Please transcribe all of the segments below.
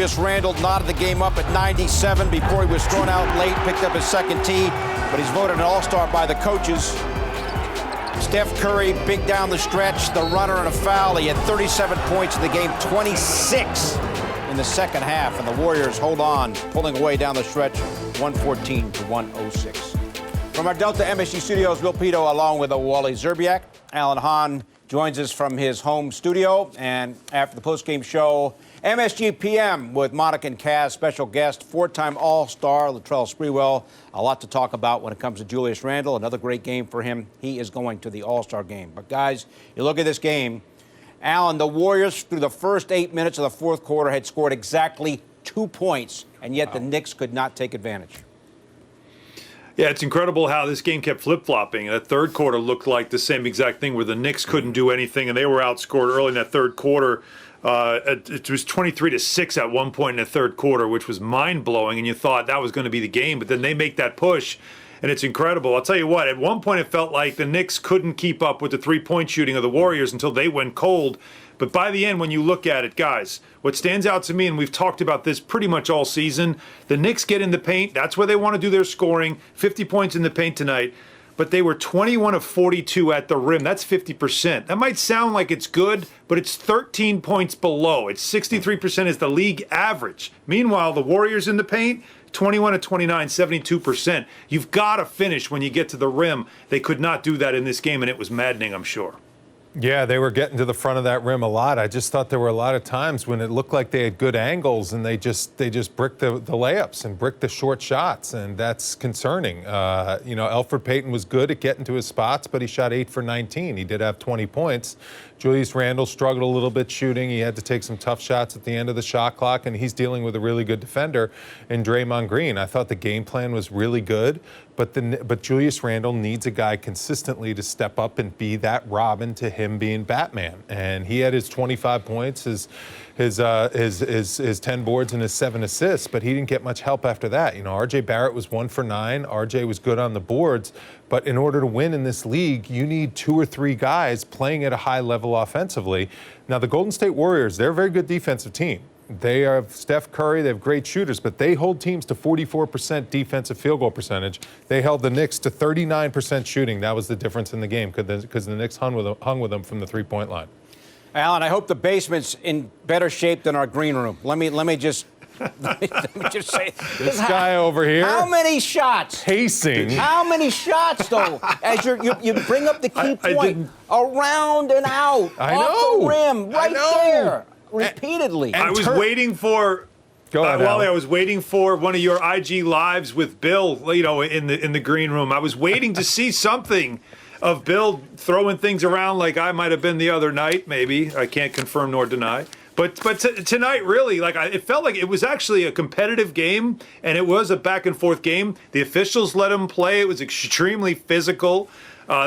Julius Randle knotted the game up at 97 before he was thrown out late, picked up his second tee, but he's voted an all-star by the coaches. Steph Curry, big down the stretch, the runner and a foul. He had 37 points in the game, 26 in the second half, and the Warriors hold on, pulling away down the stretch, 114 to 106. From our Delta MSG studios, Will Pito along with Wally Szczerbiak. Alan Hahn joins us from his home studio, and after the postgame show, MSG PM with Monica and Kaz, special guest, four-time All-Star Latrell Sprewell. A lot to talk about when it comes to Julius Randle. Another great game for him. He is going to the All-Star game. But, guys, you look at this game. Alan, the Warriors, through the first 8 minutes of the fourth quarter, had scored exactly 2 points, and yet the Knicks could not take advantage. Yeah, it's incredible how this game kept flip-flopping. That third quarter looked like the same exact thing where the Knicks couldn't do anything, and they were outscored early in that third quarter. It was 23-6 at one point in the third quarter, which was mind-blowing, and you thought that was going to be the game. But then they make that push, and it's incredible. I'll tell you what, at one point it felt like the Knicks couldn't keep up with the three-point shooting of the Warriors until they went cold. But by the end, when you look at it, guys, what stands out to me, and we've talked about this pretty much all season, the Knicks get in the paint. That's where they want to do their scoring. 50 points in the paint tonight. But they were 21 of 42 at the rim. That's 50%. That might sound like it's good, but it's 13 points below. It's 63% is the league average. Meanwhile, the Warriors in the paint, 21 of 29, 72%. You've got to finish when you get to the rim. They could not do that in this game, and it was maddening, I'm sure. Yeah, they were getting to the front of that rim a lot. I just thought there were a lot of times when it looked like they had good angles and they just bricked the layups and bricked the short shots, and that's concerning. You know, Elfrid Payton was good at getting to his spots, but he shot 8 for 19. He did have 20 points. Julius Randle struggled a little bit shooting. He had to take some tough shots at the end of the shot clock, and he's dealing with a really good defender in Draymond Green. I thought the game plan was really good, but Julius Randle needs a guy consistently to step up and be that Robin to him being Batman. And he had his 25 points, his 10 boards, and his 7 assists, but he didn't get much help after that. You know, R.J. Barrett was 1 for 9. R.J. was good on the boards, but in order to win in this league, you need 2 or 3 guys playing at a high level offensively. Now, the Golden State Warriors, they're a very good defensive team. They have Steph Curry, they have great shooters, but they hold teams to 44% defensive field goal percentage. They held the Knicks to 39% shooting. That was the difference in the game because the Knicks hung with them from the three-point line. Alan, I hope the basement's in better shape than our green room. Let me just say this guy over here. How many shots? Pacing. How many shots though? As you bring up the key point, around and out, off the rim, right there, repeatedly. I was waiting for. Go ahead, Wally, I was waiting for one of your IG lives with Bill, you know, in the green room. I was waiting to see something of Bill throwing things around like I might have been the other night, maybe. I can't confirm nor deny. But tonight, really, it felt like it was actually a competitive game, and it was a back-and-forth game. The officials let them play. It was extremely physical.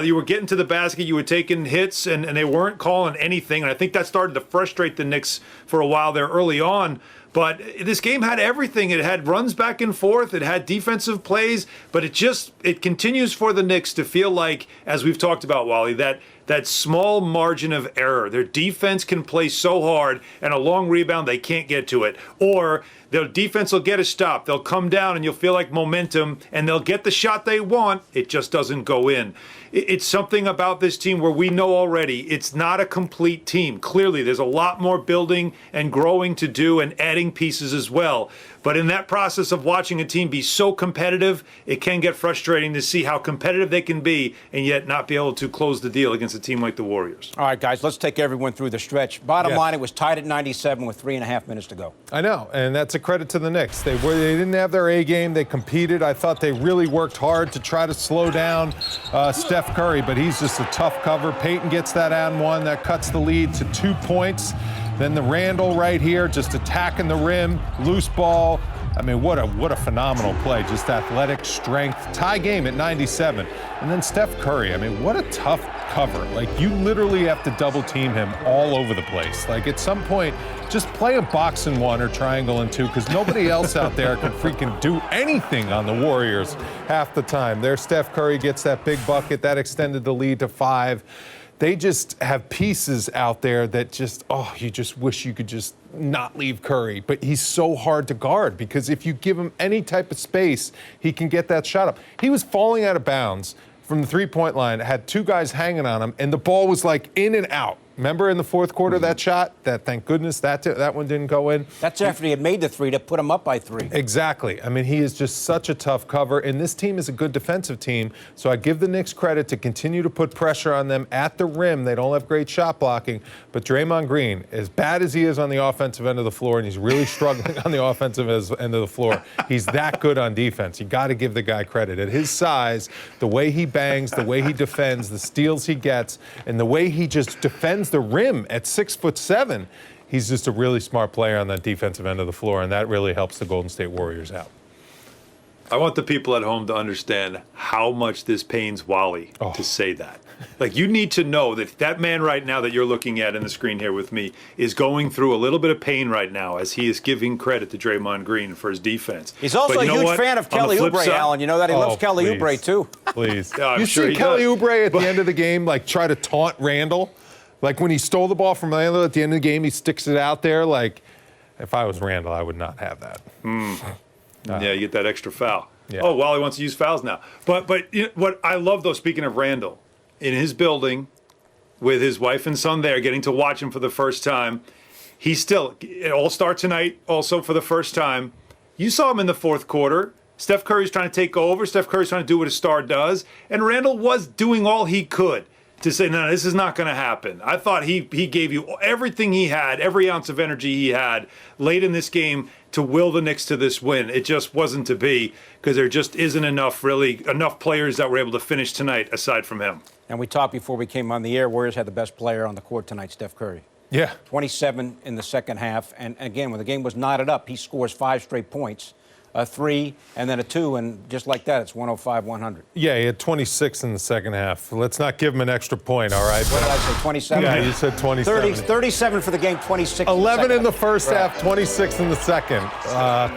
You were getting to the basket, you were taking hits, and they weren't calling anything. And I think that started to frustrate the Knicks for a while there early on. But this game had everything. It had runs back and forth. It had defensive plays. But it continues for the Knicks to feel like, as we've talked about, Wally, that small margin of error. Their defense can play so hard, and a long rebound, they can't get to it. Or their defense will get a stop. They'll come down, and you'll feel like momentum, and they'll get the shot they want. It just doesn't go in. It's something about this team where we know already it's not a complete team. Clearly, there's a lot more building and growing to do and adding pieces as well. But in that process of watching a team be so competitive, it can get frustrating to see how competitive they can be and yet not be able to close the deal against a team like the Warriors. All right, guys, let's take everyone through the stretch. Bottom line, it was tied at 97 with 3.5 minutes to go. I know, and that's a credit to the Knicks. They didn't have their A game. They competed. I thought they really worked hard to try to slow down Steph Curry, but he's just a tough cover. Payton gets that and one. That cuts the lead to 2 points. Then the Randle right here, just attacking the rim, loose ball. I mean, what a phenomenal play. Just athletic strength. Tie game at 97. And then Steph Curry, I mean, what a tough cover. Like, you literally have to double team him all over the place. Like, at some point, just play a box and 1 or triangle and 2, because nobody else out there can freaking do anything on the Warriors half the time. There, Steph Curry gets that big bucket. That extended the lead to 5. they just have pieces out there that just, you just wish you could just not leave Curry. But he's so hard to guard because if you give him any type of space, he can get that shot up. He was falling out of bounds from the three-point line, had two guys hanging on him, and the ball was like in and out. Remember in the fourth quarter that shot? That, thank goodness, that one didn't go in. That's after he had made the three to put him up by 3. Exactly. I mean, he is just such a tough cover, and this team is a good defensive team, so I give the Knicks credit to continue to put pressure on them at the rim. They don't have great shot blocking, but Draymond Green, as bad as he is on the offensive end of the floor, and he's really struggling on the offensive end of the floor, he's that good on defense. You got to give the guy credit. At his size, the way he bangs, the way he defends, the steals he gets, and the way he just defends the rim at 6'7", he's just a really smart player on that defensive end of the floor, and that really helps the Golden State Warriors out. I want the people at home to understand how much this pains Wally to say that. Like, you need to know that that man right now that you're looking at in the screen here with me is going through a little bit of pain right now as he is giving credit to Draymond Green for his defense. He's also a huge fan of Kelly Oubre, Alan. You know that? He loves Kelly Oubre, too. Please. Yeah, you see Kelly Oubre at the end of the game, like, try to taunt Randle? Like, when he stole the ball from Randle at the end of the game, he sticks it out there. Like, if I was Randle, I would not have that. Yeah, you get that extra foul. Yeah. Oh, Wally wants to use fouls now. But you know, what I love, though, speaking of Randle, in his building with his wife and son there, getting to watch him for the first time, he's still an All-Star tonight also for the first time. You saw him in the fourth quarter. Steph Curry's trying to take over. Steph Curry's trying to do what a star does. And Randle was doing all he could to say, no, this is not going to happen. I thought he gave you everything he had, every ounce of energy he had late in this game to will the Knicks to this win. It just wasn't to be because there just isn't enough players that were able to finish tonight aside from him. And we talked before we came on the air, Warriors had the best player on the court tonight, Steph Curry. Yeah. 27 in the second half. And again, when the game was knotted up, he scores 5 straight points. A 3 and then a 2, and just like that, it's 105-100. Yeah, he had 26 in the second half. Let's not give him an extra point, all right? What did I say, 27? Yeah, you said 27. 37 for the game, 26 11 in the half. first half, 26 in the second.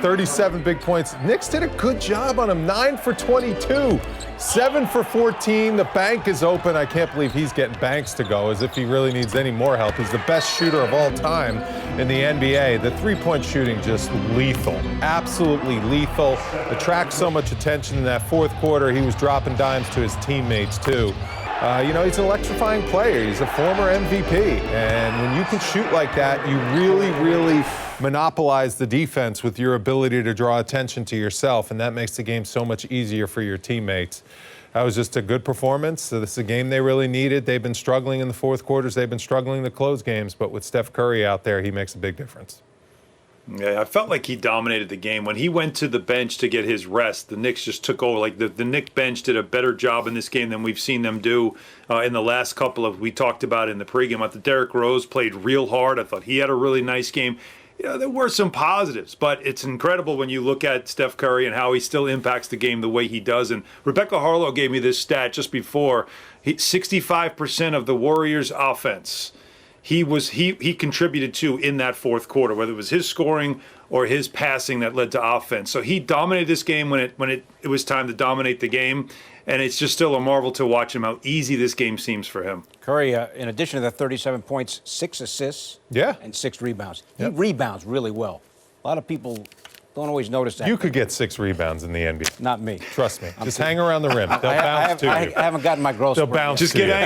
37 big points. Knicks did a good job on him. 9 for 22, 7 for 14. The bank is open. I can't believe he's getting Banks to go, as if he really needs any more help. He's the best shooter of all time in the NBA. The three-point shooting just lethal, absolutely lethal. Attracts so much attention in that fourth quarter. He was dropping dimes to his teammates, too. You know, he's an electrifying player. He's a former MVP. And when you can shoot like that, you really, really monopolize the defense with your ability to draw attention to yourself. And that makes the game so much easier for your teammates. That was just a good performance. So this is a game they really needed. They've been struggling in the fourth quarters. They've been struggling to close games. But with Steph Curry out there, he makes a big difference. Yeah, I felt like he dominated the game. When he went to the bench to get his rest, the Knicks just took over. Like the Knicks bench did a better job in this game than we've seen them do in the last couple of, we talked about in the pregame. I thought Derrick Rose played real hard. I thought he had a really nice game. You know, there were some positives, but it's incredible when you look at Steph Curry and how he still impacts the game the way he does. And Rebecca Harlow gave me this stat just before. 65% of the Warriors' offense he contributed to in that fourth quarter, whether it was his scoring or his passing that led to offense. So he dominated this game when it was time to dominate the game, and it's just still a marvel to watch him how easy this game seems for him. Curry, in addition to the 37 points, 6 assists and 6 rebounds. He rebounds really well. A lot of people don't always notice that. You could get 6 rebounds in the NBA. Not me. Trust me. Just hang around the rim. They'll bounce to you. I haven't gotten my growth. They'll bounce Just to get you. angry.